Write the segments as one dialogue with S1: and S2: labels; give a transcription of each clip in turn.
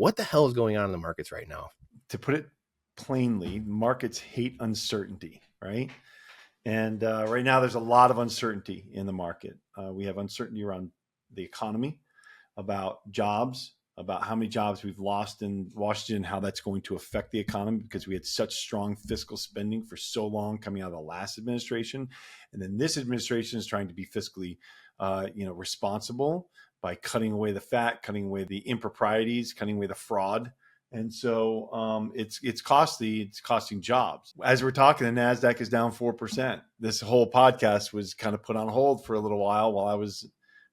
S1: What the hell is going on in the markets right now?
S2: To put it plainly, markets hate uncertainty, right? And right now, there's a lot of uncertainty in the market. We have uncertainty around the economy, about jobs, about how many jobs we've lost in Washington, how that's going to affect the economy because we had such strong fiscal spending for so long coming out of the last administration. And then this administration is trying to be fiscally responsible by cutting away the fat, cutting away the improprieties, cutting away the fraud. And so it's costly. It's costing jobs. As we're talking, the NASDAQ is down 4%. This whole podcast was kind of put on hold for a little while I was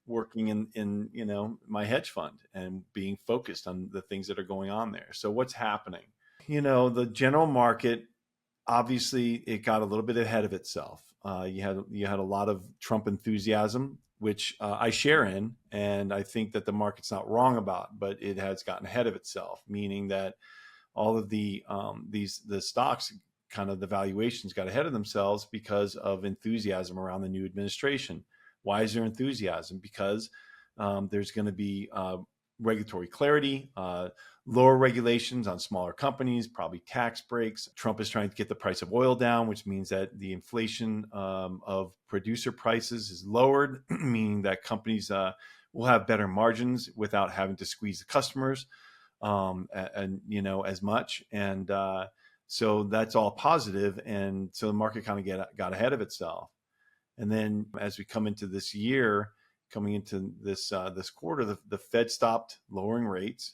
S2: working in my hedge fund and being focused on the things that are going on there. So what's happening? The general market, obviously, it got a little bit ahead of itself. You had a lot of Trump enthusiasm, which I share in, and I think that the market's not wrong about, but it has gotten ahead of itself, meaning that all of the stocks, kind of the valuations got ahead of themselves because of enthusiasm around the new administration. Why is there enthusiasm? Because there's going to be regulatory clarity, lower regulations on smaller companies, probably tax breaks. Trump is trying to get the price of oil down, which means that the inflation of producer prices is lowered, meaning that companies will have better margins without having to squeeze the customers as much. And so that's all positive. And so the market kind of got ahead of itself. And then as we come into this year, coming into this quarter, the Fed stopped lowering rates.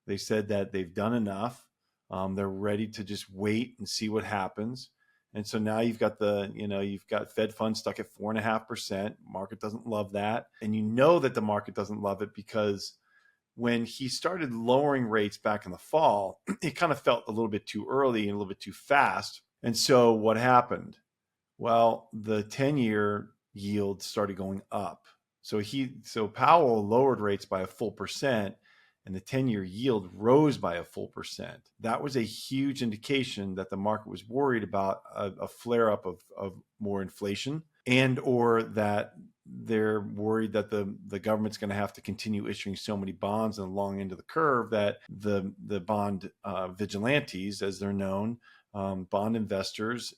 S2: They said that they've done enough. They're ready to just wait and see what happens. And so now you've got Fed funds stuck at 4.5%. Market doesn't love that. And that the market doesn't love it because when he started lowering rates back in the fall, it kind of felt a little bit too early and a little bit too fast. And so what happened? Well, the 10-year yield started going up. So Powell lowered rates by a full percent, and the 10-year yield rose by a full percent. That was a huge indication that the market was worried about a flare-up of more inflation, and or that they're worried that the government's going to have to continue issuing so many bonds on the long end of the curve that the bond vigilantes, as they're known, bond investors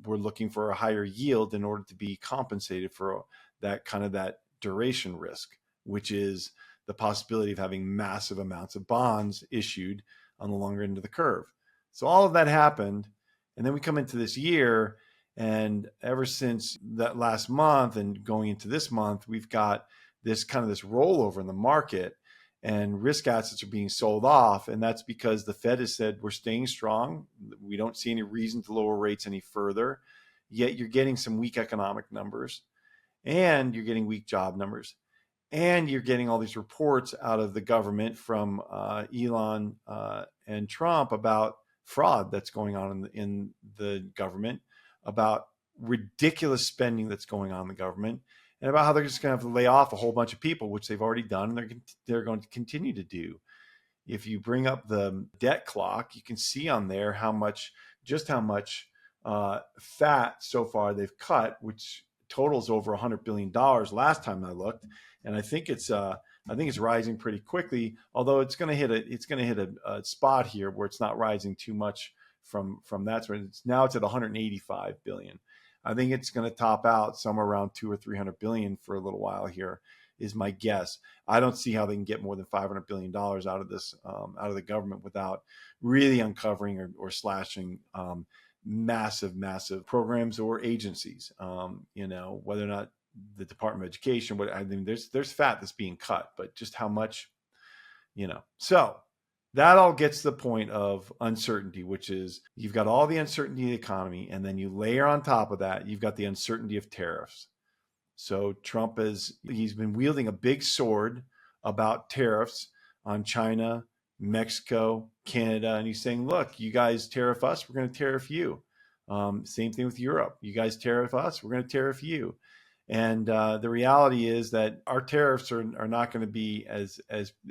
S2: were looking for a higher yield in order to be compensated for that duration risk, which is the possibility of having massive amounts of bonds issued on the longer end of the curve. So all of that happened. And then we come into this year, and ever since that last month and going into this month, we've got this rollover in the market, and risk assets are being sold off. And that's because the Fed has said, we're staying strong. We don't see any reason to lower rates any further. Yet you're getting some weak economic numbers, and you're getting weak job numbers, and you're getting all these reports out of the government from Elon and Trump about fraud that's going on in the government, about ridiculous spending that's going on in the government, and about how they're just going to have to lay off a whole bunch of people, which they've already done, and they're going to continue to do. If you bring up the debt clock, you can see on there how much fat so far they've cut, which totals over $100 billion last time I looked, and I think it's rising pretty quickly. Although it's going to hit a spot here where it's not rising too much from that. So it's at 185 billion. I think it's going to top out somewhere around 200 or 300 billion for a little while here, is my guess. I don't see how they can get more than $500 billion out of this, out of the government, without really uncovering or slashing massive programs or agencies. Whether or not the Department of Education, there's fat that's being cut, but just how much, So that all gets to the point of uncertainty, which is you've got all the uncertainty of the economy, and then you layer on top of that, you've got the uncertainty of tariffs. So Trump he's been wielding a big sword about tariffs on China, Mexico, Canada, and he's saying, look, you guys tariff us, we're going to tariff you. Same thing with Europe. You guys tariff us, we're going to tariff you. And the reality is that our tariffs are not going to be as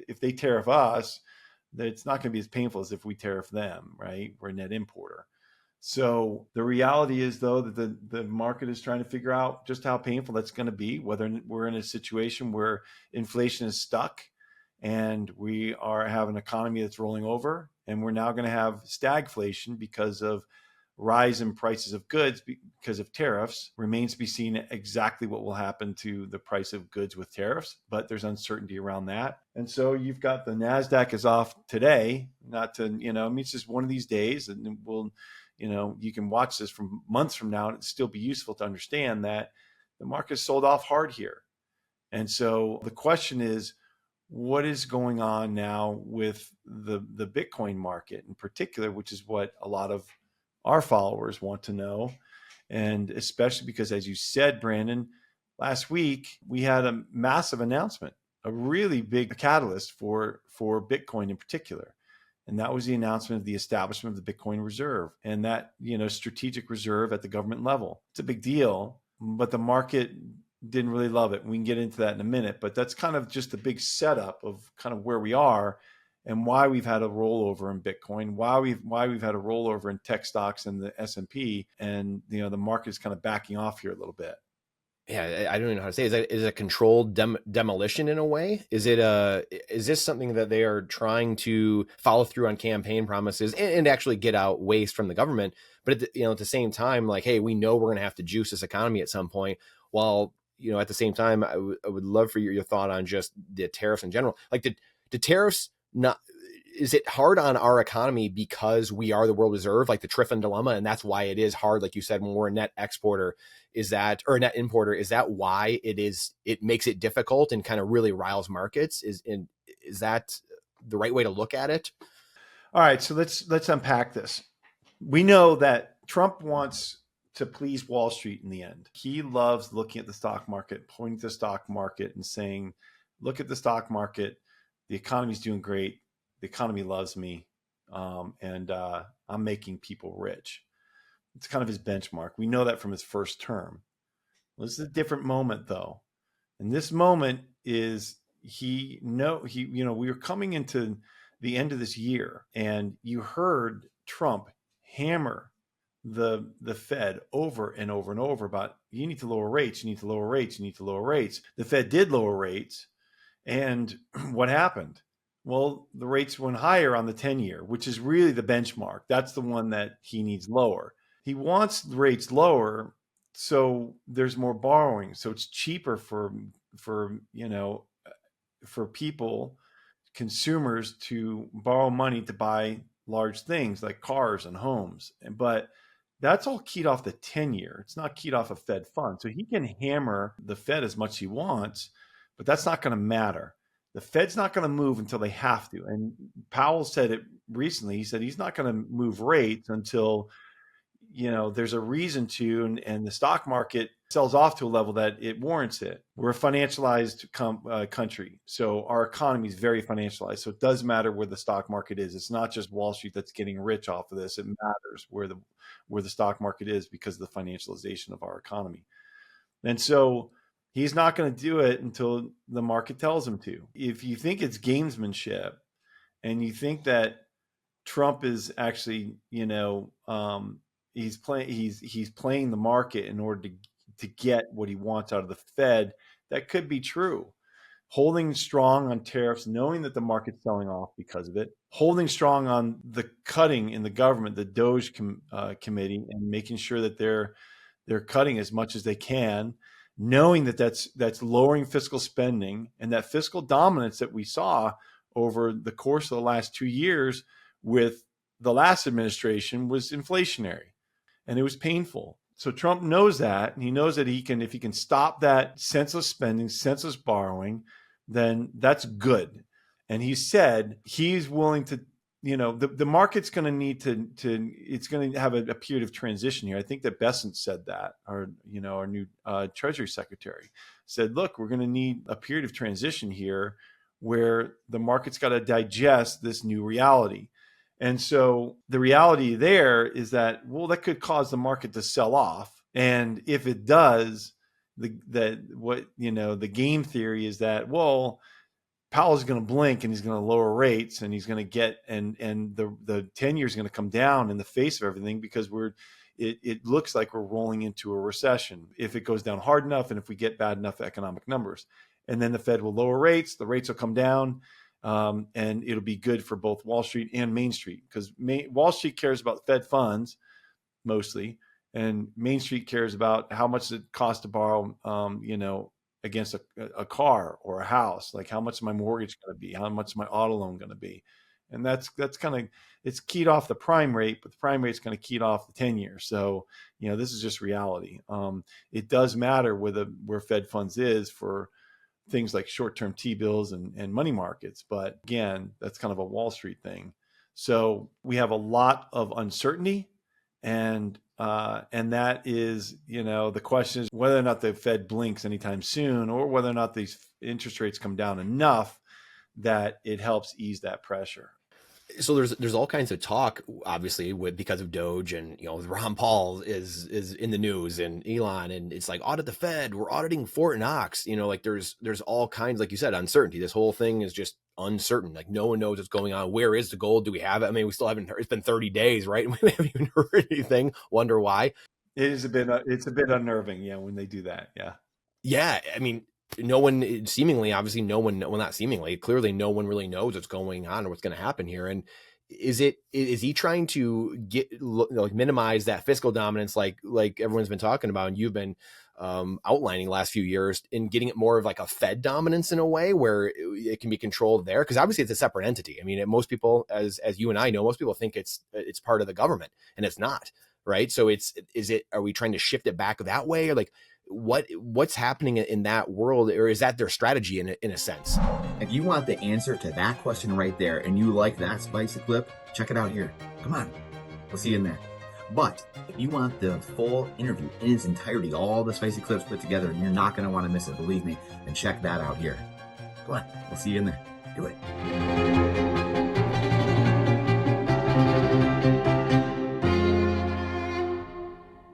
S2: if they tariff us, it's not going to be as painful as if we tariff them, right? We're a net importer. So the reality is, though, that the market is trying to figure out just how painful that's going to be, whether we're in a situation where inflation is stuck and we have an economy that's rolling over, and we're now going to have stagflation because of rise in prices of goods because of tariffs. Remains to be seen exactly what will happen to the price of goods with tariffs, but there's uncertainty around that. And so you've got the NASDAQ is off today, not to, I mean, it's just one of these days, and you can watch this from months from now and it'd still be useful to understand that the market sold off hard here. And so the question is, what is going on now with the Bitcoin market in particular, which is what a lot of our followers want to know. And especially because, as you said, Brandon, last week we had a massive announcement, a really big catalyst for Bitcoin in particular. And that was the announcement of the establishment of the Bitcoin Reserve and that, strategic reserve at the government level. It's a big deal, but the market didn't really love it. We can get into that in a minute, but that's kind of just a big setup of kind of where we are and why we've had a rollover in Bitcoin, why we've had a rollover in tech stocks and the S&P, and the market is kind of backing off here a little bit.
S1: Yeah, I don't even know how to say. Is it a controlled demolition in a way? Is this something that they are trying to follow through on campaign promises and actually get out waste from the government? But at the same time, like, hey, we know we're going to have to juice this economy at some point. While at the same time, I would love for your thought on just the tariffs in general. Like, the tariffs not. Is it hard on our economy because we are the world reserve, like the Triffin dilemma, and that's why it is hard, like you said, when we're a net exporter? Is that, or a net importer? Is that why it makes it difficult and kind of really riles markets? Is that the right way to look at it?
S2: All right, so let's unpack this. We know that Trump wants to please Wall Street in the end. He loves looking at the stock market, pointing to the stock market and saying, look at the stock market. The economy's doing great. The economy loves me. And I'm making people rich. It's kind of his benchmark. We know that from his first term. Well, this is a different moment, though. And this moment is we were coming into the end of this year, and you heard Trump hammer the Fed over and over and over about, you need to lower rates, you need to lower rates, you need to lower rates. The Fed did lower rates, and what happened? Well, the rates went higher on the 10-year, which is really the benchmark. That's the one that he needs lower. He wants the rates lower so there's more borrowing, so it's cheaper for people, consumers, to borrow money to buy large things like cars and homes. But that's all keyed off the 10-year. It's not keyed off a Fed fund. So he can hammer the Fed as much as he wants, but that's not going to matter. The Fed's not going to move until they have to. And Powell said it recently. He said he's not going to move rates until there's a reason to, and the stock market sells off to a level that it warrants it. We're a financialized country, so our economy is very financialized. So it does matter where the stock market is. It's not just Wall Street that's getting rich off of this. It matters where the stock market is because of the financialization of our economy. And so he's not going to do it until the market tells him to. If you think it's gamesmanship, and you think that Trump is actually, he's playing the market in order to get what he wants out of the Fed, that could be true. Holding strong on tariffs, knowing that the market's selling off because of it, holding strong on the cutting in the government, the Doge committee, and making sure that they're cutting as much as they can, knowing that that's lowering fiscal spending, and that fiscal dominance that we saw over the course of the last 2 years with the last administration was inflationary, and it was painful. So Trump knows that, and he knows that if he can stop that senseless spending, senseless borrowing, then that's good. And he said he's willing to, the market's going to need to it's going to have a period of transition here. I think that Bessent said that, our new Treasury Secretary said, look, we're going to need a period of transition here where the market's got to digest this new reality. And so the reality there is that, that could cause the market to sell off. And if it does, the game theory is that, Powell's going to blink and he's going to lower rates, and he's going to get, and the 10-year is going to come down in the face of everything, because it looks like we're rolling into a recession if it goes down hard enough and if we get bad enough economic numbers. And then the Fed will lower rates, the rates will come down. and it'll be good for both Wall Street and Main Street, because Wall Street cares about Fed funds mostly, and Main Street cares about how much it costs to borrow, against a car or a house. Like, how much is my mortgage going to be? How much is my auto loan going to be? And that's kind of, it's keyed off the prime rate, but the prime rate is going to keyed off the 10-year. So, this is just reality. It does matter where Fed funds is for things like short-term T-bills and money markets. But again, that's kind of a Wall Street thing. So we have a lot of uncertainty, and that is, the question is whether or not the Fed blinks anytime soon, or whether or not these interest rates come down enough that it helps ease that pressure.
S1: So there's all kinds of talk, obviously, because of Doge, and Ron Paul is in the news, and Elon, and it's like, audit the Fed, we're auditing Fort Knox. Like there's all kinds, like you said, uncertainty. This whole thing is just uncertain. Like, no one knows what's going on. Where is the gold? Do we have it? I mean, we still haven't heard. It's been 30 days, right? We haven't even heard anything. Wonder why.
S2: It's a bit unnerving, yeah, when they do that.
S1: Yeah, I mean, no one seemingly, obviously, no one, well, not seemingly, clearly, no one really knows what's going on or what's going to happen here. And is he trying to minimize that fiscal dominance, like everyone's been talking about, and you've been outlining the last few years, in getting it more of like a Fed dominance in a way where it can be controlled there? Because obviously it's a separate entity. I mean, most people, as you and I know, most people think it's part of the government, and it's not, right? So are we trying to shift it back that way, or like what's happening in that world, or is that their strategy in a sense?
S3: If you want the answer to that question right there, and you like that spicy clip, check it out here. Come on, we'll see you in there. But if you want the full interview in its entirety, all the spicy clips put together, and you're not going to want to miss it, believe me, then check that out here. Come on, we'll see you in there. Do it.